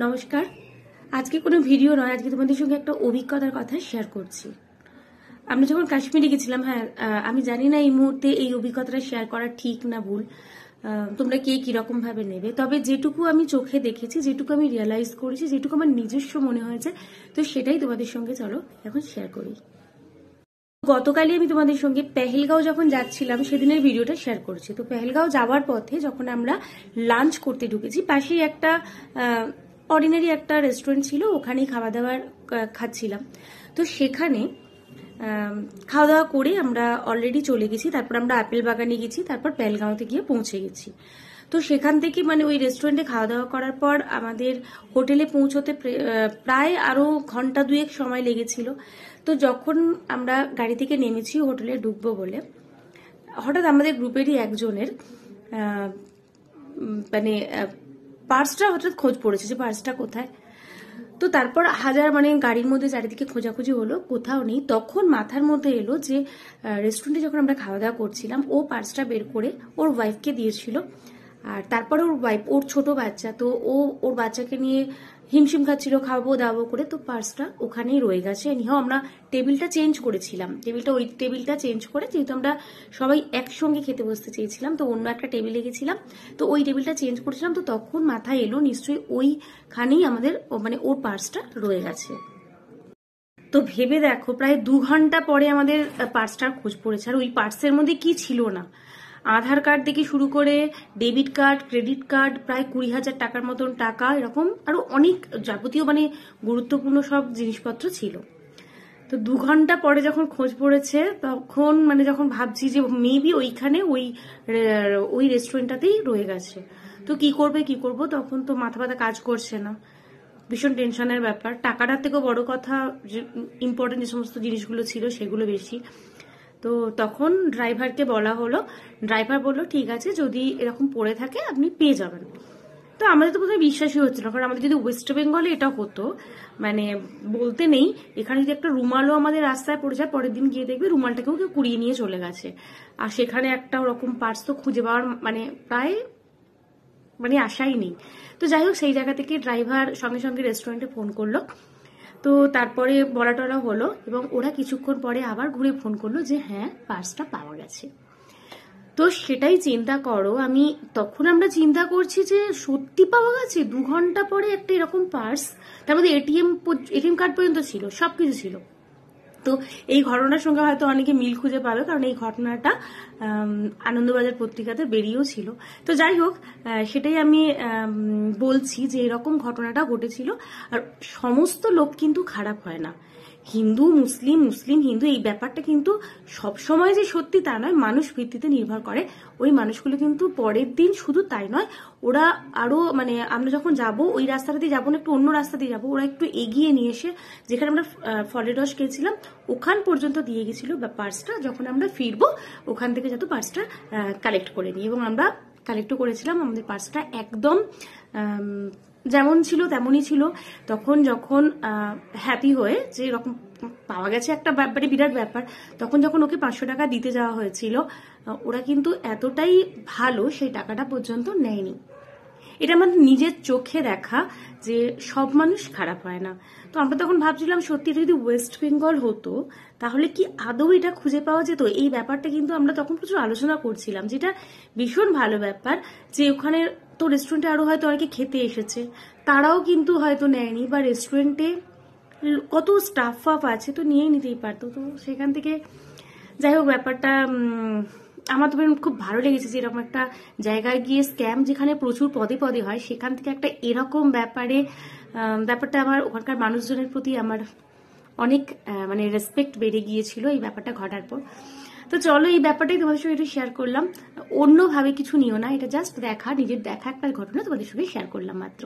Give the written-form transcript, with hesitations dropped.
নমস্কার। আজকে কোনো ভিডিও নয়, আজকে তোমাদের সঙ্গে একটা অভিজ্ঞতার কথা শেয়ার করছি। আমরা যখন কাশ্মীরে গেছিলাম, আমি জানি না এই মুহূর্তে এই অভিজ্ঞতাটা শেয়ার করা ঠিক না ভুল, তোমরা কে কিরকম ভাবে নেবে। তবে যেটুকু আমি চোখে দেখেছি, যেটুকু আমি রিয়েলাইজ করেছি, যেটুকু আমার নিজস্ব মনে হয়েছে, তো সেটাই তোমাদের সঙ্গে চলো এখন শেয়ার করি। গতকালই আমি তোমাদের সঙ্গে পেহেলগাঁও যখন যাচ্ছিলাম সেদিনের ভিডিওটা শেয়ার করেছি। তো পেহেলগাঁও যাওয়ার পথে যখন আমরা লাঞ্চ করতে ঢুকেছি, পাশেই একটা অর্ডিনারি একটা রেস্টুরেন্ট ছিল, ওখানেই খাওয়া দাওয়ার খাচ্ছিলাম। তো সেখানে খাওয়া দাওয়া করে আমরা অলরেডি চলে গেছি। তারপর আমরা আপেল বাগানে গেছি, তারপর পেহেলগাঁওতে গিয়ে পৌঁছে গেছি। তো সেখান থেকে ওই রেস্টুরেন্টে খাওয়া দাওয়া করার পর আমাদের হোটেলে পৌঁছতে প্রায় আরো ঘন্টা দুয়েক সময় লেগেছিল। তো যখন আমরা গাড়ি থেকে নেমেছি হোটেলে ঢুকবো বলে, হঠাৎ আমাদের গ্রুপেরই একজনের পার্সটা হঠাৎ খোঁজ পড়েছে যে পার্সটা কোথায়। তো তারপর গাড়ির মধ্যে চারিদিকে খোঁজাখুঁজি হলো, কোথাও নেই। তখন মাথার মধ্যে এলো যে রেস্টুরেন্টে যখন আমরা খাওয়া দাওয়া করছিলাম, ও পার্সটা বের করে ওর ওয়াইফকে দিয়েছিল। আর তারপরে ওর ওয়াইফ, ওর ছোট বাচ্চা, তো ওর বাচ্চাকে নিয়ে হিমশিম খাচ্ছিল খাবো দাবো করে, তো পার্সটা ওখানেই রয়ে গেছে। আমরা টেবিলটা চেঞ্জ করেছিলাম, ওই টেবিলটা চেঞ্জ করে, যেহেতু আমরা সবাই একসঙ্গে খেতে বসতে চেয়েছিলাম, তো অন্য একটা টেবিলে গেছিলাম, তো ওই টেবিলটা চেঞ্জ করেছিলাম। তো তখন মাথায় এলো নিশ্চয়ই ওইখানেই আমাদের ওর পার্সটা রয়ে গেছে। তো ভেবে দেখো, প্রায় 2 ঘন্টা পরে আমাদের পার্সটার খোঁজ পড়েছে। আর ওই পার্সের মধ্যে কি ছিল না, আধার কার্ড থেকে শুরু করে ডেবিট কার্ড, ক্রেডিট কার্ড, প্রায় 20,000 টাকার মতন টাকা, এরকম আরো অনেক যাবতীয় গুরুত্বপূর্ণ সব জিনিসপত্র ছিল। তো 2 ঘন্টা পরে যখন খোঁজ পড়েছে, তখন যখন ভাবছি যে মেবি ওইখানে ওই রেস্টুরেন্টটাতেই রয়ে গেছে। তো কি করব, তখন তো মাথা ব্যথা কাজ করছে না, ভীষণ টেনশনের ব্যাপার। টাকাটার থেকেও বড় কথা, ইম্পর্টেন্ট যে সমস্ত জিনিসগুলো ছিল সেগুলো বেশি। তো তখন ড্রাইভারকে বলা হলো, ড্রাইভার বললো ঠিক আছে, যদি এরকম পড়ে থাকে আপনি পেয়ে যাবেন। তো আমাদের তো প্রথমে বিশ্বাসই হচ্ছে না, কারণ আমাদের যদি ওয়েস্ট বেঙ্গলে এটা হতো, বলতে নেই, এখানে যদি একটা রুমালও আমাদের রাস্তায় পড়ে যায়, পরের দিন গিয়ে দেখবে রুমালটাকেও কেউ কুড়িয়ে নিয়ে চলে গেছে। আর সেখানে একটা ওরকম পার্স তো খুঁজে পাওয়ার প্রায় আশাই নেই। তো যাই হোক, সেই জায়গা থেকে ড্রাইভার সঙ্গে সঙ্গে রেস্টুরেন্টে ফোন করলো। তো তারপরে বলা টলা হলো, এবং ওরা কিছুক্ষণ পরে আবার ঘুরে ফোন করলো যে হ্যাঁ, পার্সটা পাওয়া গেছে। তো সেটাই চিন্তা করো, তখন আমরা চিন্তা করছি যে সত্যি পাওয়া গেছে 2 ঘন্টা পরে একটা এরকম পার্স, তার মধ্যে এটিএম কার্ড পর্যন্ত ছিল, সবকিছু ছিল। তো এই ঘটনার সঙ্গে হয়তো অনেকে মিল খুঁজে পাবে, কারণ এই ঘটনাটা আনন্দবাজার পত্রিকাতে বেরিয়েও ছিল। তো যাই হোক, সেটাই আমি বলছি যে এরকম ঘটনাটা ঘটেছিল। আর সমস্ত লোক কিন্তু খারাপ হয় না, হিন্দু মুসলিম, মুসলিম হিন্দু, এই ব্যাপারটা কিন্তু সবসময় যে সত্যি তা নয়, মানুষ ভিত্তিতে নির্ভর করে। ওই মানুষগুলো কিন্তু পরের দিন শুধু তাই নয়, ওরা আরো আমরা যখন যাব ওই রাস্তাটা দিয়ে যাবো না, একটু অন্য রাস্তা দিয়ে যাবো, ওরা একটু এগিয়ে নিয়ে এসে যেখানে আমরা ফলের রস খেয়েছিলাম ওখান পর্যন্ত দিয়ে গেছিল পার্সটা। যখন আমরা ফিরবো ওখান থেকে যাতে পার্সটা কালেক্ট করে নিই, এবং আমরা কালেক্টও করেছিলাম। আমাদের পার্সটা একদম যেমন ছিল তেমনই ছিল। তখন যখন হ্যাপি হয়ে যে এরকম পাওয়া গেছে একটা বিরাট ব্যাপার, তখন যখন ওকে 500 টাকা দিতে যাওয়া হয়েছিল, ওরা কিন্তু এতটাই ভালো, সেই টাকাটা পর্যন্ত নেয়নি। এটা আমাদের নিজের চোখে দেখা যে সব মানুষ খারাপ হয় না। তো আমরা তখন ভাবছিলাম, সত্যি যদি ওয়েস্ট বেঙ্গল হতো তাহলে কি আদৌ এটা খুঁজে পাওয়া যেত? এই ব্যাপারটা কিন্তু আমরা তখন প্রচুর আলোচনা করছিলাম, যেটা ভীষণ ভালো ব্যাপার যে ওখানে তো রেস্টুরেন্টে আরো হয়তো অনেকে খেতে এসেছে, তারাও কিন্তু হয়তো নেয়নি, বা রেস্টুরেন্টে কত স্টাফ আছে, তো নিয়ে নিতেই পারতো। তো সেখান থেকে যাই হোক, ব্যাপারটা আমার তো খুব ভালো লেগেছে যে এরকম একটা জায়গায় গিয়ে স্ক্যাম যেখানে প্রচুর পদে পদে হয়, সেখান থেকে একটা এরকম ব্যাপারটা আমার ওখানকার মানুষজনের প্রতি আমার অনেক রেসপেক্ট বেড়ে গিয়েছিল এই ব্যাপারটা ঘটার পর। তো চলো, এই ব্যাপারটাই তোমাদের সঙ্গে একটু শেয়ার করলাম, অন্যভাবে কিছু নিও না, এটা জাস্ট নিজের দেখা একটা ঘটনা তোমাদের সঙ্গে শেয়ার করলাম মাত্র।